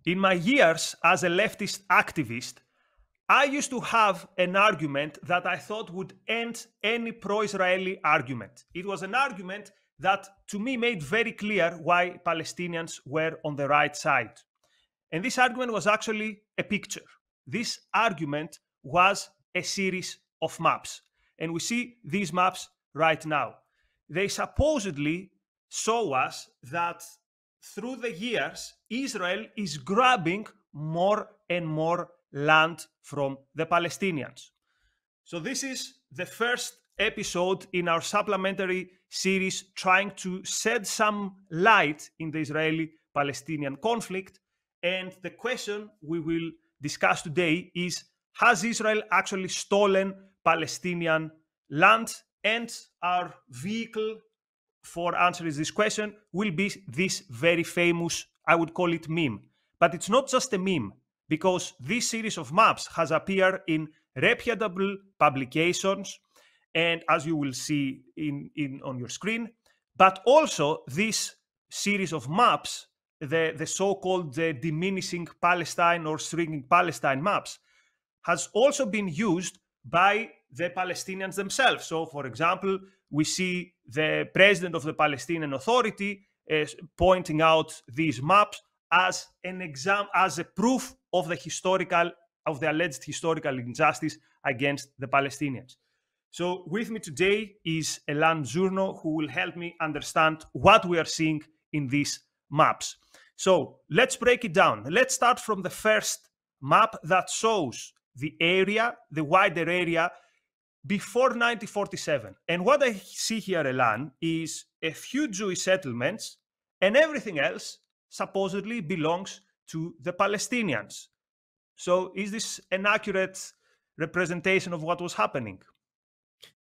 In my years as a leftist activist, I used to have an argument that I thought would end any pro-Israeli argument. It was an argument that to me made very clear why Palestinians were on the right side. And this argument was actually a picture. This argument was a series of maps. And we see these maps right now. They supposedly show us that through the years, Israel is grabbing more and more land from the Palestinians. So this is the first episode in our supplementary series trying to shed some light in the Israeli-Palestinian conflict. And the question we will discuss today is, has Israel actually stolen Palestinian land? And our vehicle for answering this question will be this very famous, I would call it meme. But it's not just a meme, because this series of maps has appeared in reputable publications, and as you will see on your screen, but also this series of maps, the so-called diminishing Palestine or shrinking Palestine maps, has also been used by the Palestinians themselves. So, for example, we see the president of the Palestinian Authority pointing out these maps as an example, as a proof of the alleged historical injustice against the Palestinians. So, with me today is Elan Journo, who will help me understand what we are seeing in these maps. So, let's break it down. Let's start from the first map that shows the area, the wider area, before 1947. And what I see here, Elan, is a few Jewish settlements, and everything else supposedly belongs to the Palestinians. So is this an accurate representation of what was happening?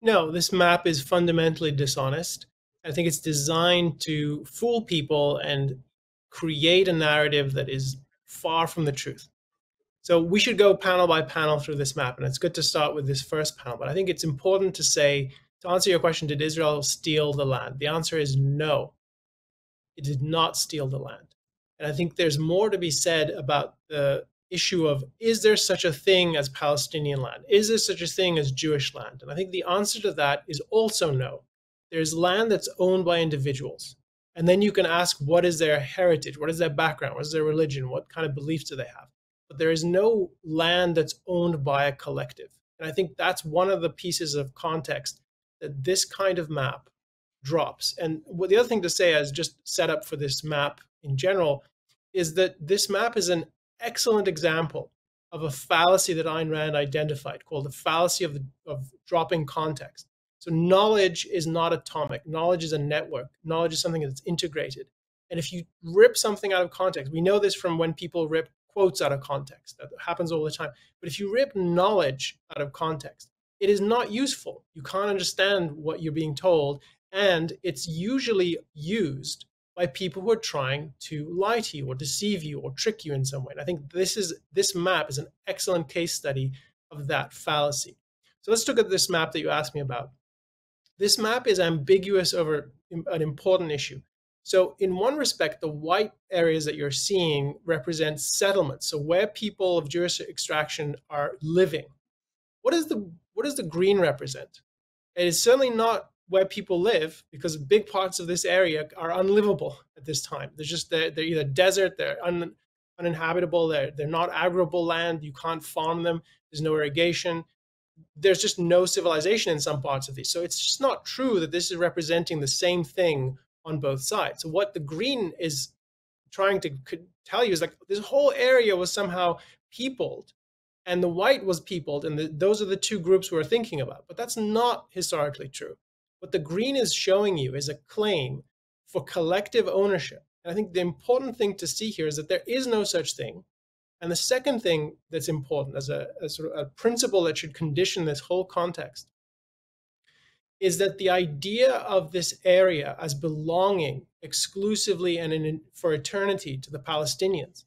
No, this map is fundamentally dishonest. I think it's designed to fool people and create a narrative that is far from the truth. So we should go panel by panel through this map, and it's good to start with this first panel. But I think it's important to say, to answer your question, did Israel steal the land? The answer is no. It did not steal the land. And I think there's more to be said about the issue of, is there such a thing as Palestinian land? Is there such a thing as Jewish land? And I think the answer to that is also no. There's land that's owned by individuals. And then you can ask, what is their heritage? What is their background? What is their religion? What kind of beliefs do they have? But there is no land that's owned by a collective. And I think that's one of the pieces of context that this kind of map drops. And what the other thing to say, as just set up for this map in general, is that this map is an excellent example of a fallacy that Ayn Rand identified, called the fallacy of dropping context. So knowledge is not atomic. Knowledge is a network. Knowledge is something that's integrated. And if you rip something out of context, we know this from when people rip quotes out of context. That happens all the time. But if you rip knowledge out of context, it is not useful. You can't understand what you're being told, and it's usually used by people who are trying to lie to you or deceive you or trick you in some way. And I think this map is an excellent case study of that fallacy. So let's look at this map that you asked me about. This map is ambiguous over an important issue. So in one respect, the white areas that you're seeing represent settlements. So where people of Jewish extraction are living. What does the green represent? It is certainly not where people live, because big parts of this area are unlivable at this time. They're either desert, they're uninhabitable, they're not arable land, you can't farm them, there's no irrigation. There's just no civilization in some parts of these. So it's just not true that this is representing the same thing on both sides. So what the green is trying to tell you is like this whole area was somehow peopled, and the white was peopled, and those are the two groups we're thinking about. But that's not historically true. What the green is showing you is a claim for collective ownership. And I think the important thing to see here is that there is no such thing. And the second thing that's important as sort of a principle that should condition this whole context is that the idea of this area as belonging exclusively and for eternity to the Palestinians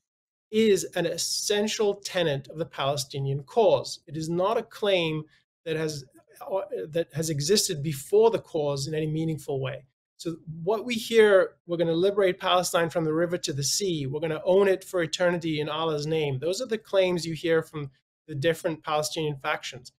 is an essential tenet of the Palestinian cause. It is not a claim that has existed before the cause in any meaningful way. So what we hear, we're going to liberate Palestine from the river to the sea, we're going to own it for eternity in Allah's name. Those are the claims you hear from the different Palestinian factions.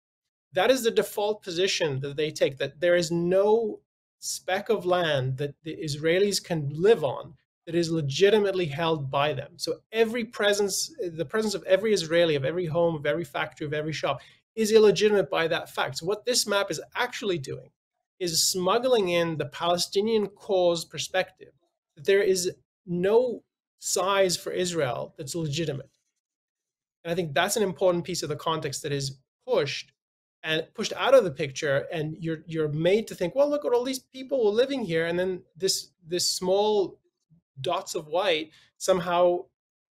That is the default position that they take, that there is no speck of land that the Israelis can live on that is legitimately held by them. So the presence of every Israeli, of every home, of every factory, of every shop is illegitimate by that fact. So what this map is actually doing is smuggling in the Palestinian cause perspective, that there is no size for Israel that's legitimate. And I think that's an important piece of the context that is pushed out of the picture, and you're made to think, well, look at all these people living here, and then this small dots of white somehow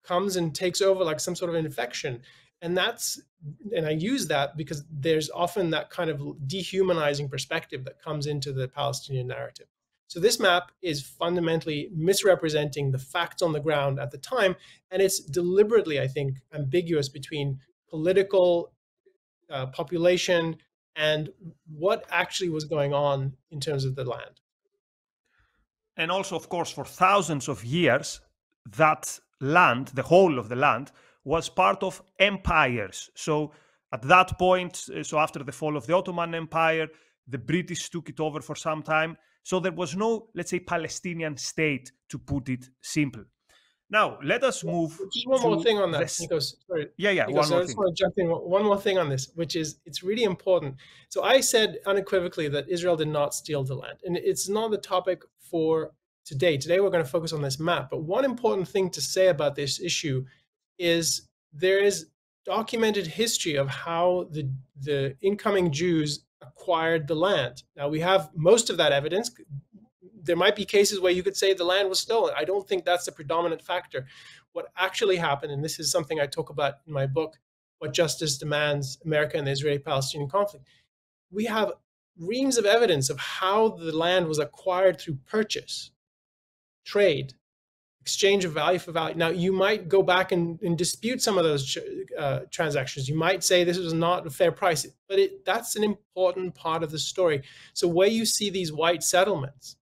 comes and takes over like some sort of infection. And I use that because there's often that kind of dehumanizing perspective that comes into the Palestinian narrative. So this map is fundamentally misrepresenting the facts on the ground at the time, and it's deliberately, I think, ambiguous between political population and what actually was going on in terms of the land. And also, of course, for thousands of years, that land, the whole of the land, was part of empires. So at that point, so after the fall of the Ottoman Empire, the British took it over for some time. So there was no, let's say, Palestinian state, to put it simple. Now, let us move. Just one more thing on that, Nikos. Sorry. Yeah, Nikos, one more I just want to jump in. One more thing on this, which is it's really important. So I said unequivocally that Israel did not steal the land, and it's not the topic for today. Today we're going to focus on this map. But one important thing to say about this issue is there is documented history of how the incoming Jews acquired the land. Now we have most of that evidence. There might be cases where you could say the land was stolen. I don't think that's the predominant factor. What actually happened, and this is something I talk about in my book, What Justice Demands, America and the Israeli-Palestinian Conflict, we have reams of evidence of how the land was acquired through purchase, trade, exchange of value for value. Now, you might go back and dispute some of those transactions. You might say this was not a fair price, but that's an important part of the story. So where you see these white settlements,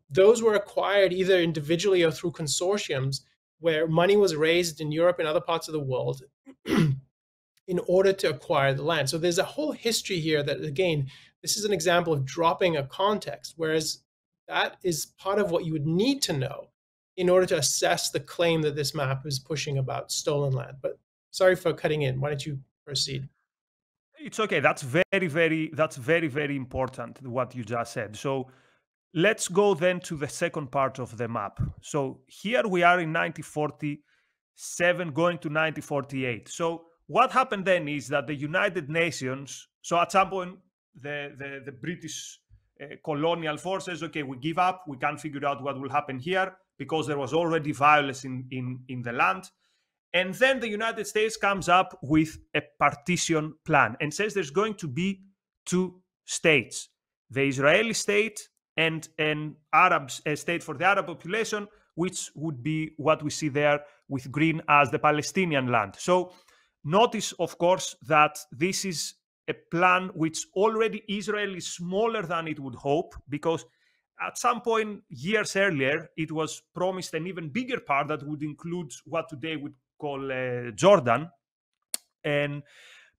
those were acquired either individually or through consortiums where money was raised in Europe and other parts of the world in order to acquire the land. So there's a whole history here that, again, this is an example of dropping a context, whereas that is part of what you would need to know in order to assess the claim that this map is pushing about stolen land. But sorry for cutting in. Why don't you proceed? It's okay. That's very, very important, what you just said. So let's go then to the second part of the map. So here we are in 1947 going to 1948. So what happened then is that the United Nations, so at some point the British colonial forces, okay, we give up, we can't figure out what will happen here because there was already violence in the land. And then the United States comes up with a partition plan and says there's going to be two states, the Israeli state and an Arab state for the Arab population, which would be what we see there with green as the Palestinian land. So notice, of course, that this is a plan which already Israel is smaller than it would hope, because at some point years earlier, it was promised an even bigger part that would include what today we call Jordan.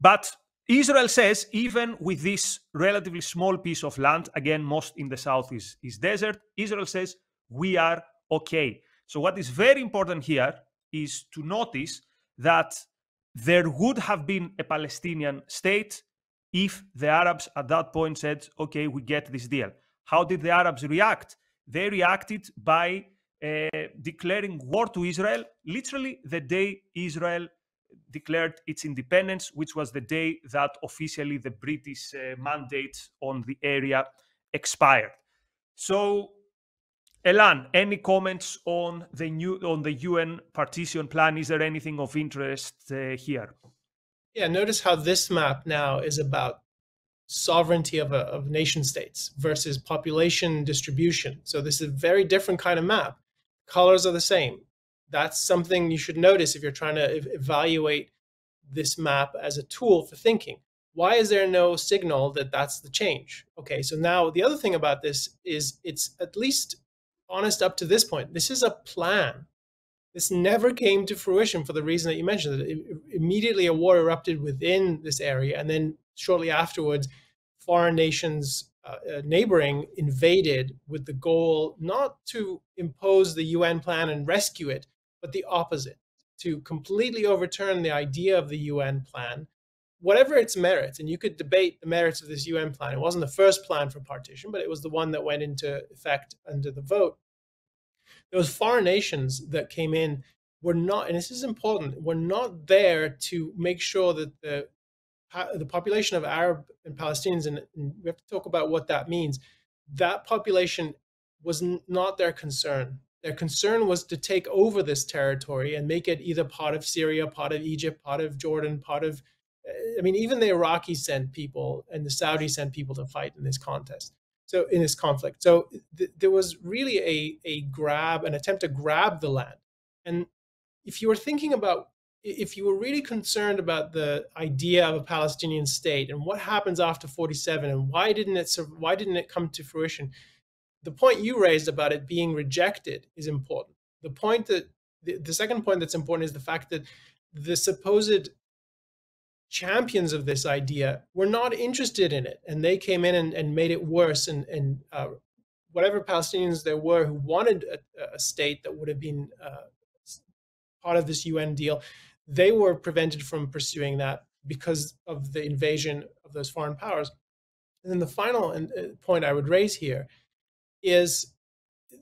But Israel says, even with this relatively small piece of land, again, most in the south is desert, Israel says, we are okay. So what is very important here is to notice that there would have been a Palestinian state if the Arabs at that point said, okay, we get this deal. How did the Arabs react? They reacted by declaring war to Israel, literally the day Israel declared its independence, which was the day that officially the British mandate on the area expired. So, Elan, any comments on the UN partition plan? Is there anything of interest here? Yeah, notice how this map now is about sovereignty of nation states versus population distribution. So this is a very different kind of map. Colors are the same. That's something you should notice if you're trying to evaluate this map as a tool for thinking. Why is there no signal that that's the change? Okay, so now the other thing about this is it's at least honest up to this point. This is a plan. This never came to fruition for the reason that you mentioned. That immediately a war erupted within this area, and then shortly afterwards, foreign nations neighboring invaded with the goal not to impose the UN plan and rescue it, but the opposite, to completely overturn the idea of the UN plan, whatever its merits. And you could debate the merits of this UN plan. It wasn't the first plan for partition, but it was the one that went into effect under the vote. Those foreign nations that came in were not, and this is important, were not there to make sure that the population of Arab and Palestinians, and we have to talk about what that means, that population was not their concern. Their concern was to take over this territory and make it either part of Syria, part of Egypt, part of Jordan, part of, I mean, even the Iraqis sent people and the Saudis sent people to fight in this contest. So in this conflict. So there was really an attempt to grab the land. And if you were thinking about, if you were really concerned about the idea of a Palestinian state and what happens after 47 and why didn't it come to fruition, the point you raised about it being rejected is important. The point that the second point that's important is the fact that the supposed champions of this idea were not interested in it, and they came in and made it worse. And whatever Palestinians there were who wanted a state that would have been part of this UN deal, they were prevented from pursuing that because of the invasion of those foreign powers. And then the final point I would raise here is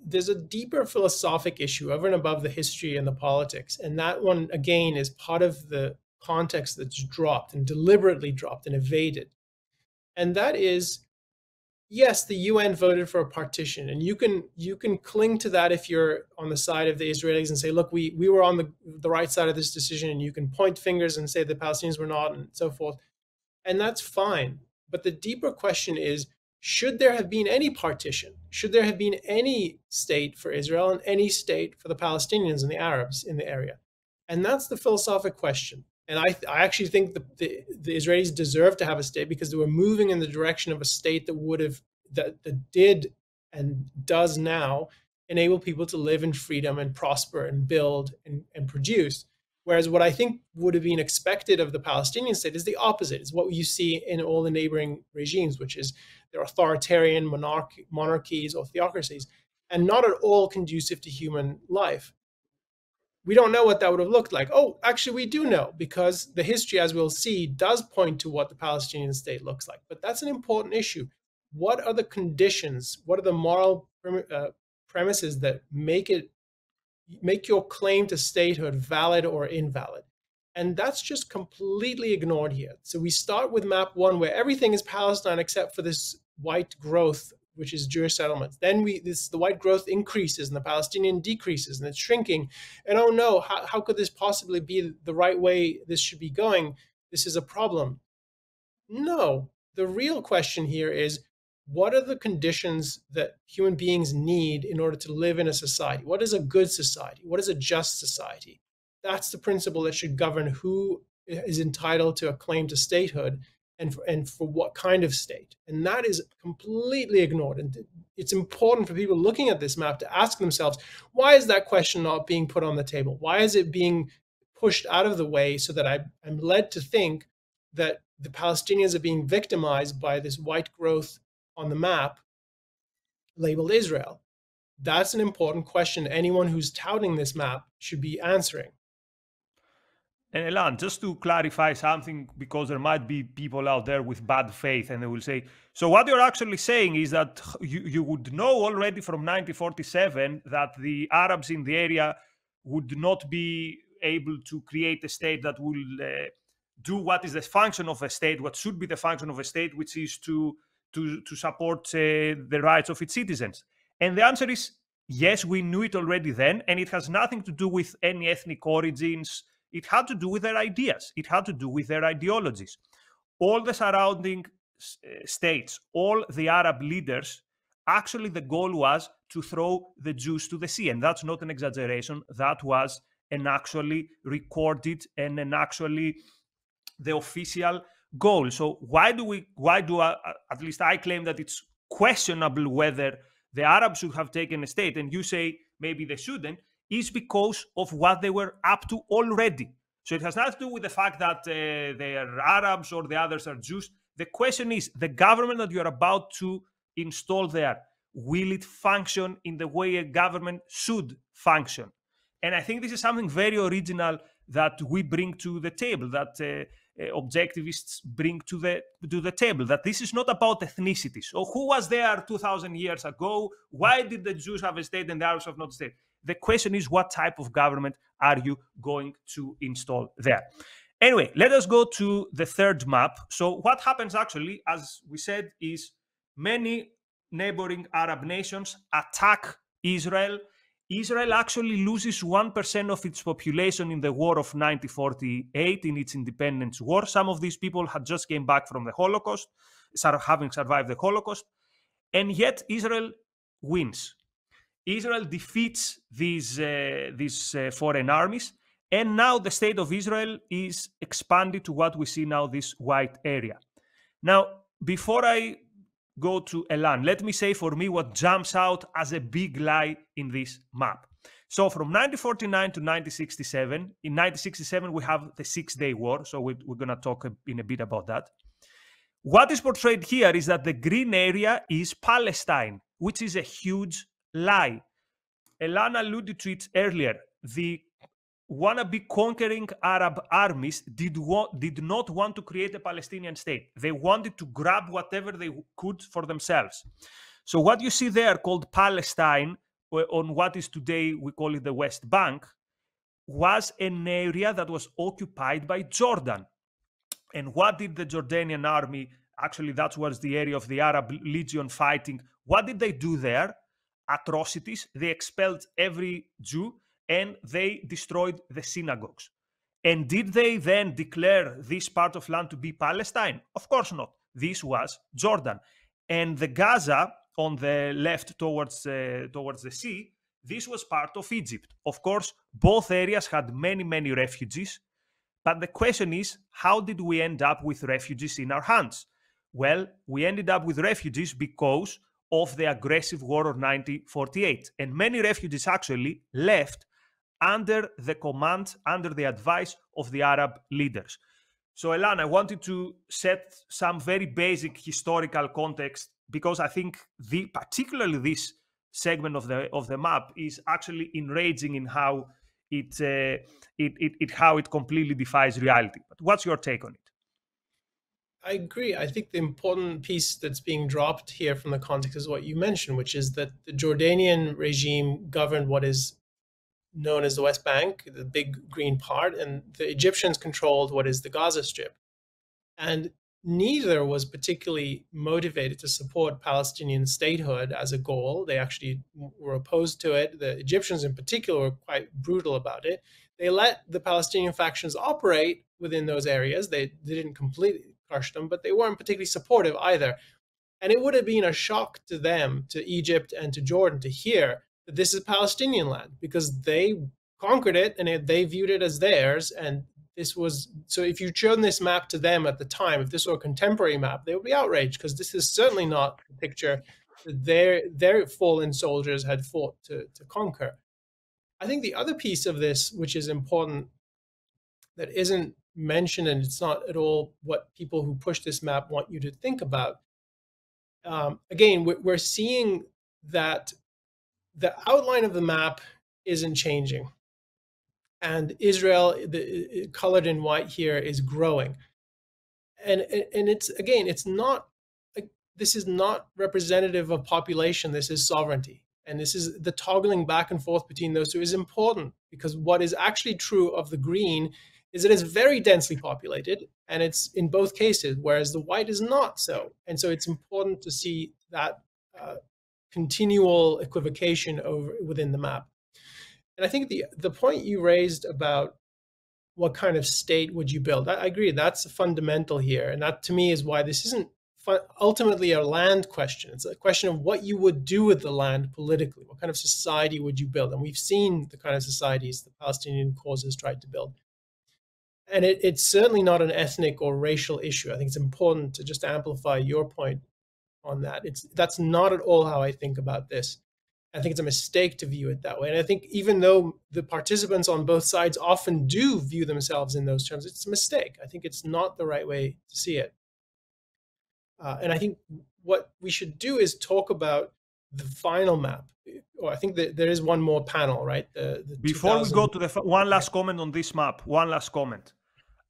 there's a deeper philosophic issue over and above the history and the politics. And that one, again, is part of the context that's dropped and deliberately dropped and evaded. And that is, yes, the UN voted for a partition, and you can cling to that if you're on the side of the Israelis and say, look, we were on the right side of this decision, and you can point fingers and say the Palestinians were not, and so forth. And that's fine. But the deeper question is, should there have been any partition? Should there have been any state for Israel and any state for the Palestinians and the Arabs in the area? And that's the philosophic question. And I actually think the Israelis deserve to have a state because they were moving in the direction of a state that did and does now enable people to live in freedom and prosper and build and produce. Whereas what I think would have been expected of the Palestinian state is the opposite. It's what you see in all the neighboring regimes, which is they're authoritarian monarchies or theocracies, and not at all conducive to human life. We don't know what that would have looked like. Oh, actually, we do know, because the history, as we'll see, does point to what the Palestinian state looks like. But that's an important issue. What are the conditions? What are the moral premises that make your claim to statehood valid or invalid? And that's just completely ignored here. So we start with map one, where everything is Palestine except for this white growth, which is Jewish settlements. Then the white growth increases and the Palestinian decreases, and it's shrinking. And oh no, how could this possibly be the right way this should be going? This is a problem. No, the real question here is, what are the conditions that human beings need in order to live in a society? What is a good society? What is a just society? That's the principle that should govern who is entitled to a claim to statehood and for what kind of state. And that is completely ignored. And it's important for people looking at this map to ask themselves, why is that question not being put on the table? Why is it being pushed out of the way so that I'm led to think that the Palestinians are being victimized by this white growth on the map labeled Israel? That's an important question anyone who's touting this map should be answering. And Elan, just to clarify something, because there might be people out there with bad faith and they will say, so what you're actually saying is that you would know already from 1947 that the Arabs in the area would not be able to create a state that will do what is the function of a state, what should be the function of a state, which is to support the rights of its citizens. And the answer is yes, we knew it already then, and it has nothing to do with any ethnic origins. It had to do with their ideas. It had to do with their ideologies. All the surrounding states, all the Arab leaders, actually the goal was to throw the Jews to the sea. And that's not an exaggeration. That was an actually recorded and an actually the official goal. So at least I claim that it's questionable whether the Arabs should have taken a state, and you say maybe they shouldn't, is because of what they were up to already. So it has nothing to do with the fact that they are Arabs or the others are Jews. The question is, the government that you are about to install there, will it function in the way a government should function? And I think this is something very original that we bring to the table, that objectivists bring to the table, that this is not about ethnicity. So who was there 2,000 years ago? Why did the Jews have a state and the Arabs have not a state? The question is, what type of government are you going to install there? Anyway, let us go to the third map. So what happens actually, as we said, is many neighboring Arab nations attack Israel. Israel actually loses 1% of its population in the war of 1948, in its independence war. Some of these people had just came back from the Holocaust, having survived the Holocaust, and yet Israel wins. Israel defeats these foreign armies, and now the state of Israel is expanded to what we see now, this white area. Now, before I go to Elan, let me say for me what jumps out as a big lie in this map. So from 1949 to 1967, in 1967 we have the Six-Day War, so we're going to talk in a bit about that. What is portrayed here is that the green area is Palestine, which is a huge lie. Elan alluded to it earlier. The wannabe conquering Arab armies did not want to create a Palestinian state. They wanted to grab whatever they could for themselves. So what you see there, called Palestine, on what is today, we call it the West Bank, was an area that was occupied by Jordan. And what did the Jordanian army, actually that was the area of the Arab Legion fighting, what did they do there? Atrocities. They expelled every Jew, and they destroyed the synagogues. And did they then declare this part of land to be Palestine? Of course not. This was Jordan. And the Gaza on the left towards the sea, this was part of Egypt. Of course, both areas had many, many refugees. But the question is, how did we end up with refugees in our hands? Well, we ended up with refugees because of the aggressive war of 1948. And many refugees actually left under the command, under the advice of the Arab leaders. So, Elan, I wanted to set some very basic historical context, because I think particularly this segment of the map is actually enraging in how it completely defies reality. But what's your take on it? I agree. I think the important piece that's being dropped here from the context is what you mentioned, which is that the Jordanian regime governed what is known as the West Bank, the big green part, and the Egyptians controlled what is the Gaza Strip. And neither was particularly motivated to support Palestinian statehood as a goal. They actually were opposed to it. The Egyptians in particular were quite brutal about it. They let the Palestinian factions operate within those areas. They didn't completely crush them, but they weren't particularly supportive either. And it would have been a shock to them, to Egypt and to Jordan, to hear that this is Palestinian land, because they conquered it and they viewed it as theirs. And this was, so if you'd shown this map to them at the time, if this were a contemporary map, they would be outraged, because this is certainly not the picture that their fallen soldiers had fought to conquer. I think the other piece of this, which is important, that isn't mentioned, and it's not at all what people who push this map want you to think about. Again, we're seeing that the outline of the map isn't changing. And Israel, colored in white here, is growing. And it's, again, it's not, this is not representative of population. This is sovereignty. And this is the toggling back and forth between those two is important, because what is actually true of the green is it is very densely populated, and it's in both cases, whereas the white is not so. And so it's important to see that continual equivocation within the map. And I think the point you raised about what kind of state would you build, I agree, that's fundamental here. And that, to me, is why this isn't ultimately a land question. It's a question of what you would do with the land politically. What kind of society would you build? And we've seen the kind of societies the Palestinian cause has tried to build. And it's certainly not an ethnic or racial issue. I think it's important to just amplify your point on that. That's not at all how I think about this. I think it's a mistake to view it that way. And I think even though the participants on both sides often do view themselves in those terms, it's a mistake. I think it's not the right way to see it. And I think what we should do is talk about the final map. Or I think that there is one more panel, right? Before we go to the one last comment on this map, one last comment.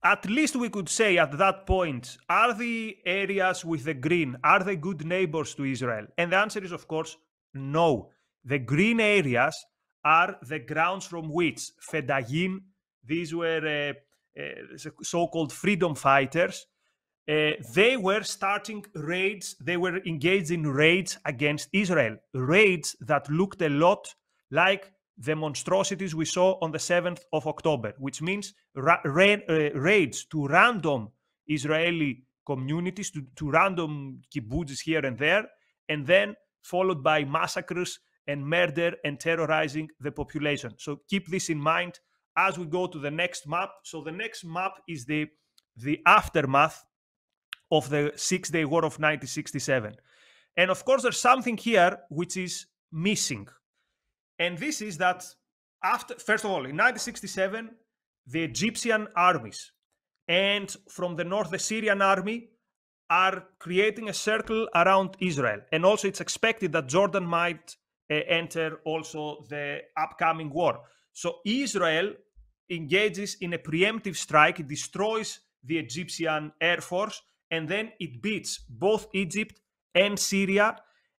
At least we could say at that point, are the areas with the green, are they good neighbors to Israel? And the answer is, of course, no. The green areas are the grounds from which Fedayeen, these were so-called freedom fighters, they were starting raids, they were engaged in raids against Israel, raids that looked a lot like the monstrosities we saw on the 7th of October, which means raids to random Israeli communities, to random kibbutzes here and there, and then followed by massacres and murder and terrorizing the population. So keep this in mind as we go to the next map. So the next map is the aftermath of the Six-Day War of 1967. And of course, there's something here which is missing. And this is that first of all, in 1967, the Egyptian armies and from the north, the Syrian army are creating a circle around Israel. And also it's expected that Jordan might enter also the upcoming war. So Israel engages in a preemptive strike. It destroys the Egyptian air force, and then it beats both Egypt and Syria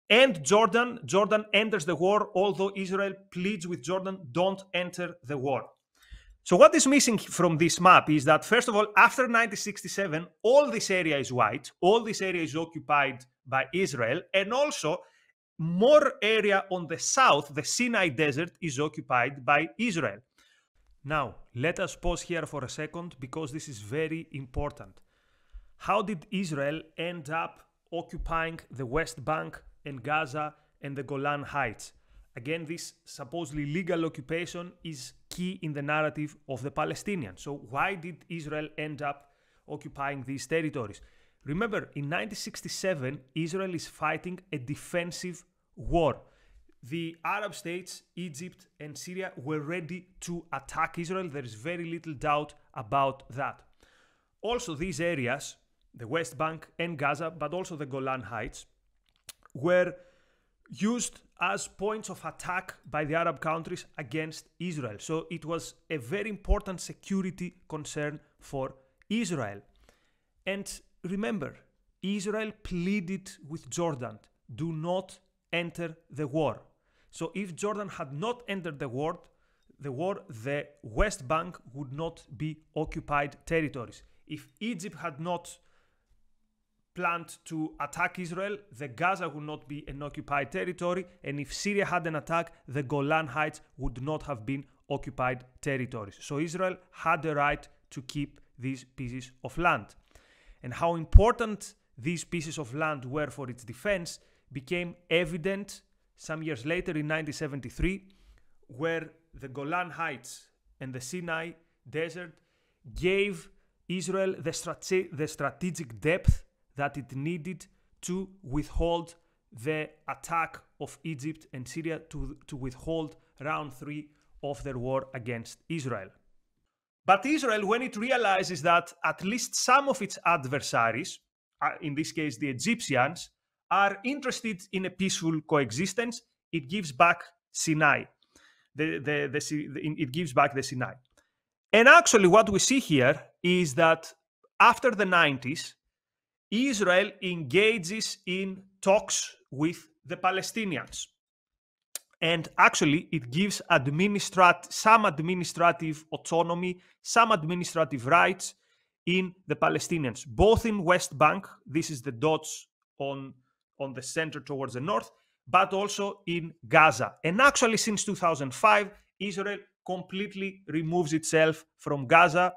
and Jordan. Jordan enters the war, although Israel pleads with Jordan, don't enter the war. So what is missing from this map is that, first of all, after 1967, all this area is white, all this area is occupied by Israel, and also more area on the south, the Sinai Desert, is occupied by Israel. Now, let us pause here for a second because this is very important. How did Israel end up occupying the West Bank and Gaza and the Golan Heights? Again, this supposedly legal occupation is key in the narrative of the Palestinians. So why did Israel end up occupying these territories? Remember, in 1967, Israel is fighting a defensive war. The Arab states, Egypt and Syria, were ready to attack Israel. There is very little doubt about that. Also, these areas, the West Bank and Gaza, but also the Golan Heights, were used as points of attack by the Arab countries against Israel. So it was a very important security concern for Israel. And remember, Israel pleaded with Jordan, do not enter the war. So if Jordan had not entered the war, the West Bank would not be occupied territories. If Egypt had not planned to attack Israel, the Gaza would not be an occupied territory, and if Syria had an attack, the Golan Heights would not have been occupied territories. So Israel had the right to keep these pieces of land. And how important these pieces of land were for its defense became evident some years later in 1973, where the Golan Heights and the Sinai Desert gave Israel the strategic depth that it needed to withhold the attack of Egypt and Syria, to withhold round 3 of their war against Israel. But Israel, when it realizes that at least some of its adversaries, in this case the Egyptians, are interested in a peaceful coexistence, it gives back Sinai. It gives back the Sinai. And actually what we see here is that after the 90s, Israel engages in talks with the Palestinians. And actually, it gives some administrative autonomy, some administrative rights in the Palestinians, both in West Bank, this is the dots on the center towards the north, but also in Gaza. And actually, since 2005, Israel completely removes itself from Gaza.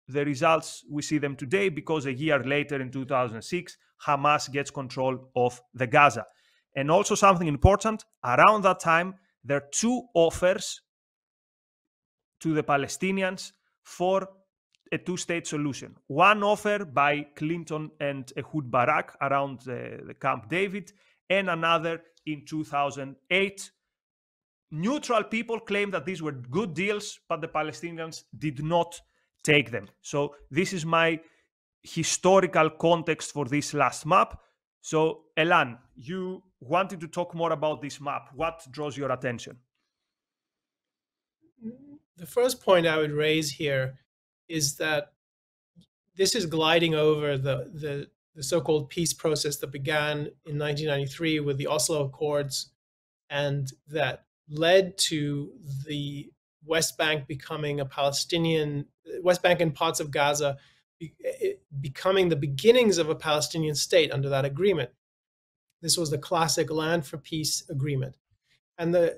The results, we see them today because a year later in 2006, Hamas gets control of the Gaza. And also something important, around that time, there are 2 offers to the Palestinians for a two-state solution. One offered by Clinton and Ehud Barak around the Camp David, and another in 2008. Neutral people claim that these were good deals, but the Palestinians did not take them. So this is my historical context for this last map. So Elan, you wanted to talk more about this map. What draws your attention? The first point I would raise here is that this is gliding over the so-called peace process that began in 1993 with the Oslo Accords, and that led to the West Bank becoming a Palestinian, West Bank and parts of Gaza becoming the beginnings of a Palestinian state under that agreement. This was the classic Land for Peace agreement. And the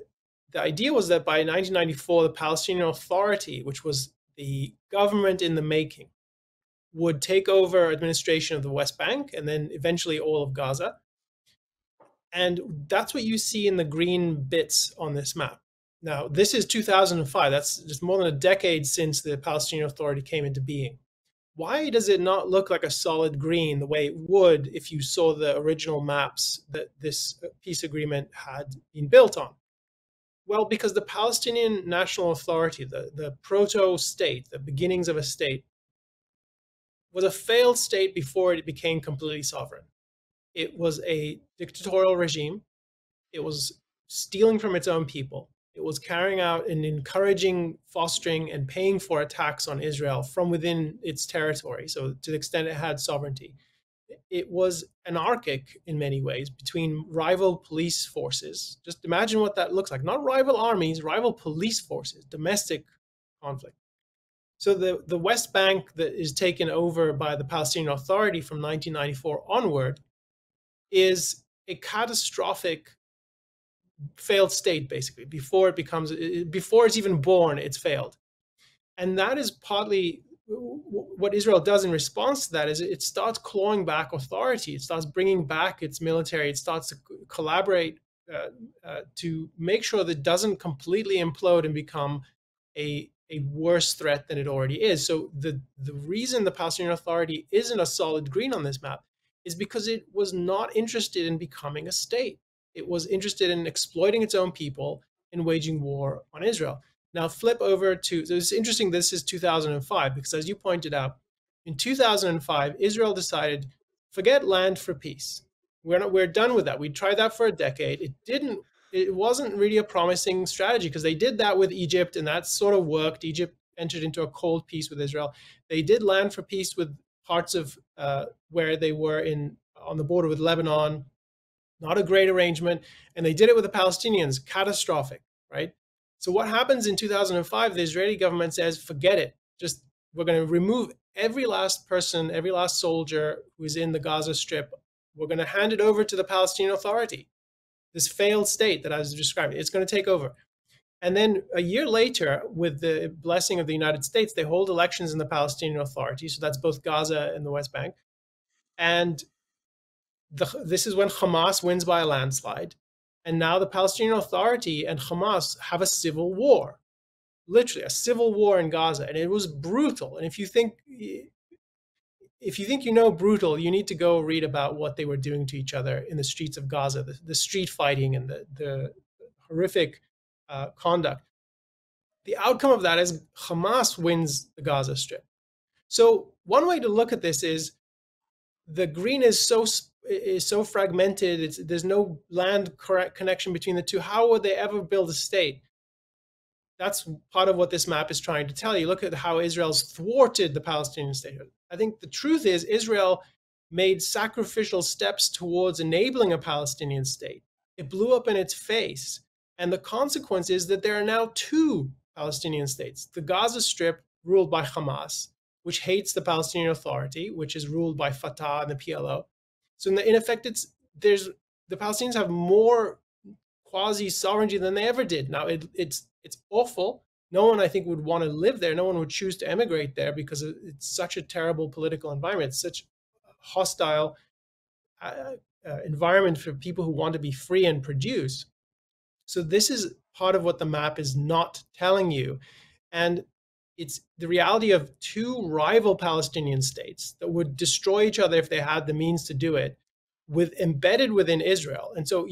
idea was that by 1994, the Palestinian Authority, which was the government in the making, would take over administration of the West Bank and then eventually all of Gaza. And that's what you see in the green bits on this map. Now, this is 2005. That's just more than a decade since the Palestinian Authority came into being. Why does it not look like a solid green the way it would if you saw the original maps that this peace agreement had been built on? Well, because the Palestinian National Authority, the proto-state, the beginnings of a state, was a failed state before it became completely sovereign. It was a dictatorial regime. It was stealing from its own people. It was carrying out and encouraging, fostering, and paying for attacks on Israel from within its territory, so to the extent it had sovereignty. It was anarchic in many ways between rival police forces. Just imagine what that looks like. Not rival armies, rival police forces, domestic conflict. So the West Bank that is taken over by the Palestinian Authority from 1994 onward is a catastrophic failed state, basically. Before it's even born, it's failed. And that is partly what Israel does in response to that. Is it starts clawing back authority. It starts bringing back its military. It starts to collaborate to make sure that it doesn't completely implode and become a worse threat than it already is. So the reason the Palestinian Authority isn't a solid green on this map is because it was not interested in becoming a state. It was interested in exploiting its own people and waging war on Israel. Now flip over to, so it's interesting, this is 2005, because as you pointed out, in 2005, Israel decided, forget Land for Peace. We're done with that. We tried that for a decade. It wasn't really a promising strategy because they did that with Egypt and that sort of worked. Egypt entered into a cold peace with Israel. They did Land for Peace with parts of where they were on the border with Lebanon. Not a great arrangement. And they did it with the Palestinians. Catastrophic, right? So what happens in 2005, the Israeli government says, forget it. Just, we're going to remove every last person, every last soldier who is in the Gaza Strip. We're going to hand it over to the Palestinian Authority. This failed state that I was describing, it's going to take over. And then a year later, with the blessing of the United States, they hold elections in the Palestinian Authority. So that's both Gaza and the West Bank. And this is when Hamas wins by a landslide. And now the Palestinian Authority and Hamas have a civil war, literally a civil war in Gaza. And it was brutal. And if you think you know brutal, you need to go read about what they were doing to each other in the streets of Gaza, the street fighting and the horrific conduct. The outcome of that is Hamas wins the Gaza Strip. So one way to look at this is the green is so fragmented. There's no land connection between the two. How would they ever build a state? That's part of what this map is trying to tell you. Look at how Israel's thwarted the Palestinian statehood. I think the truth is Israel made sacrificial steps towards enabling a Palestinian state. It blew up in its face. And the consequence is that there are now two Palestinian states. The Gaza Strip, ruled by Hamas, which hates the Palestinian Authority, which is ruled by Fatah and the PLO. So in effect, the Palestinians have more quasi-sovereignty than they ever did. Now, it's awful. No one, I think, would want to live there. No one would choose to emigrate there because it's such a terrible political environment. It's such a hostile environment for people who want to be free and produce. So this is part of what the map is not telling you. And It's the reality of two rival Palestinian states that would destroy each other if they had the means to do it, embedded within Israel. And so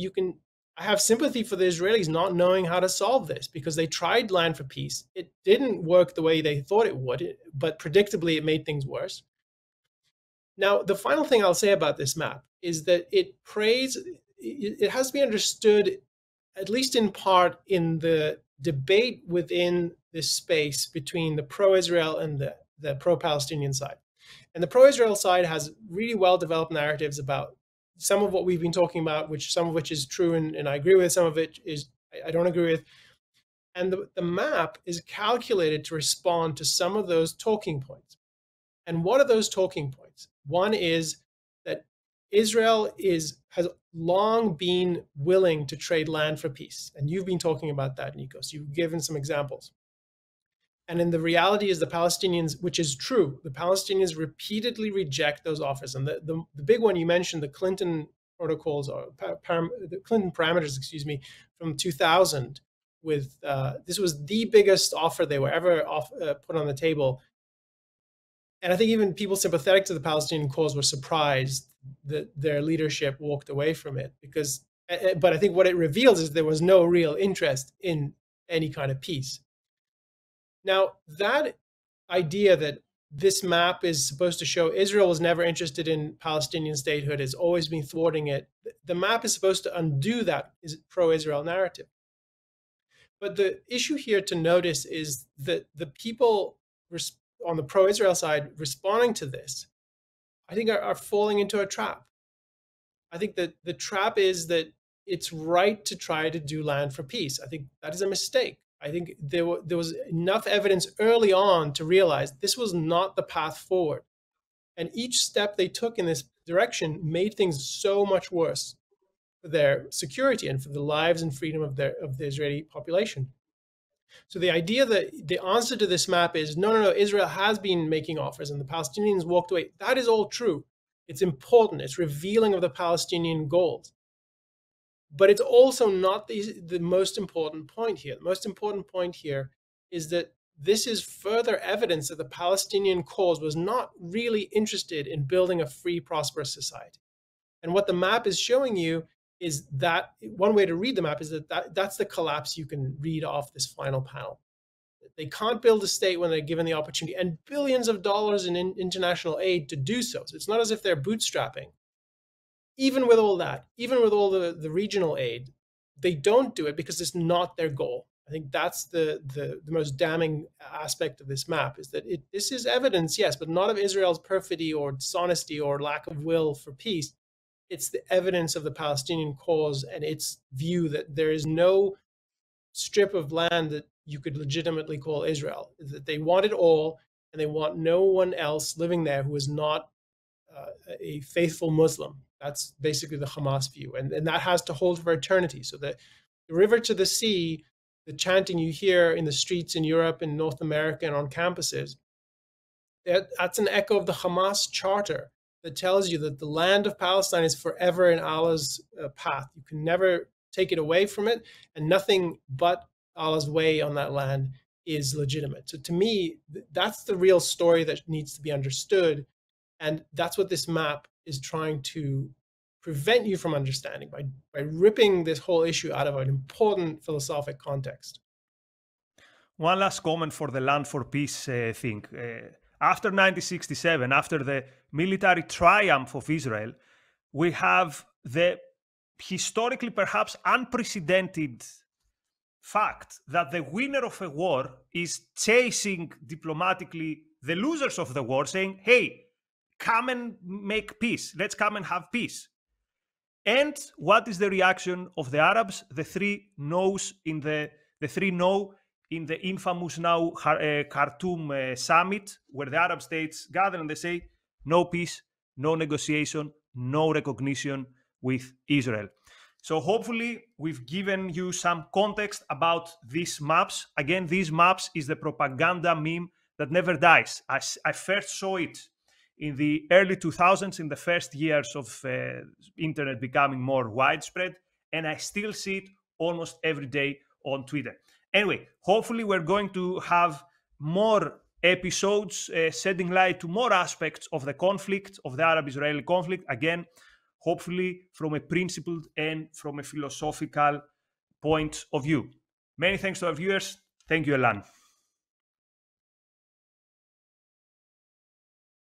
I have sympathy for the Israelis not knowing how to solve this, because they tried land for peace. It didn't work the way they thought it would, but predictably it made things worse. Now, the final thing I'll say about this map is that it has to be understood, at least in part, in the debate within this space between the pro-Israel and the pro-Palestinian side. And the pro-Israel side has really well-developed narratives about some of what we've been talking about, some of which is true and I agree with, some of it is I don't agree with. And the map is calculated to respond to some of those talking points. And what are those talking points? One is that Israel has long been willing to trade land for peace. And you've been talking about that, Nikos. You've given some examples. And then the reality is the Palestinians, which is true, the Palestinians repeatedly reject those offers. And the big one you mentioned, the Clinton protocols, or the Clinton parameters, from 2000, this was the biggest offer they were ever put on the table. And I think even people sympathetic to the Palestinian cause were surprised that their leadership walked away from it, but I think what it reveals is there was no real interest in any kind of peace. Now, that idea that this map is supposed to show Israel was never interested in Palestinian statehood, has always been thwarting it. The map is supposed to undo that pro-Israel narrative. But the issue here to notice is that the people on the pro-Israel side responding to this, I think are falling into a trap. I think that the trap is that it's right to try to do land for peace. I think that is a mistake. I think there was enough evidence early on to realize this was not the path forward. And each step they took in this direction made things so much worse for their security and for the lives and freedom of the Israeli population. So the idea that the answer to this map is, no, Israel has been making offers and the Palestinians walked away. That is all true. It's important. It's revealing of the Palestinian goals. But it's also not the most important point here. The most important point here is that this is further evidence that the Palestinian cause was not really interested in building a free, prosperous society. And what the map is showing you is that one way to read the map is that's the collapse you can read off this final panel. They can't build a state when they're given the opportunity, and billions of dollars in international aid to do so. So it's not as if they're bootstrapping. Even with all that, even with all the regional aid, they don't do it because it's not their goal. I think that's the most damning aspect of this map, is that this is evidence, yes, but not of Israel's perfidy or dishonesty or lack of will for peace. It's the evidence of the Palestinian cause and its view that there is no strip of land that you could legitimately call Israel, that they want it all and they want no one else living there who is not a faithful Muslim. That's basically the Hamas view. And that has to hold for eternity. So the river to the sea, the chanting you hear in the streets in Europe and North America and on campuses, that's an echo of the Hamas charter that tells you that the land of Palestine is forever in Allah's path. You can never take it away from it, and nothing but Allah's way on that land is legitimate. So to me, that's the real story that needs to be understood. And that's what this map is trying to prevent you from understanding by ripping this whole issue out of an important philosophic context. One last comment for the land for peace thing. After 1967, after the military triumph of Israel, we have the historically perhaps unprecedented fact that the winner of a war is chasing diplomatically the losers of the war, saying, hey, come and make peace. Let's come and have peace. And what is the reaction of the Arabs? The three no's in the infamous now Khartoum summit, where the Arab states gather and they say, no peace, no negotiation, no recognition with Israel. So hopefully we've given you some context about these maps. Again, these maps is the propaganda meme that never dies. I first saw it in the early 2000s, in the first years of internet becoming more widespread, and I still see it almost every day on Twitter. Anyway, hopefully we're going to have more episodes shedding light to more aspects of the conflict, of the Arab-Israeli conflict, again, hopefully from a principled and from a philosophical point of view. Many thanks to our viewers. Thank you, Elan.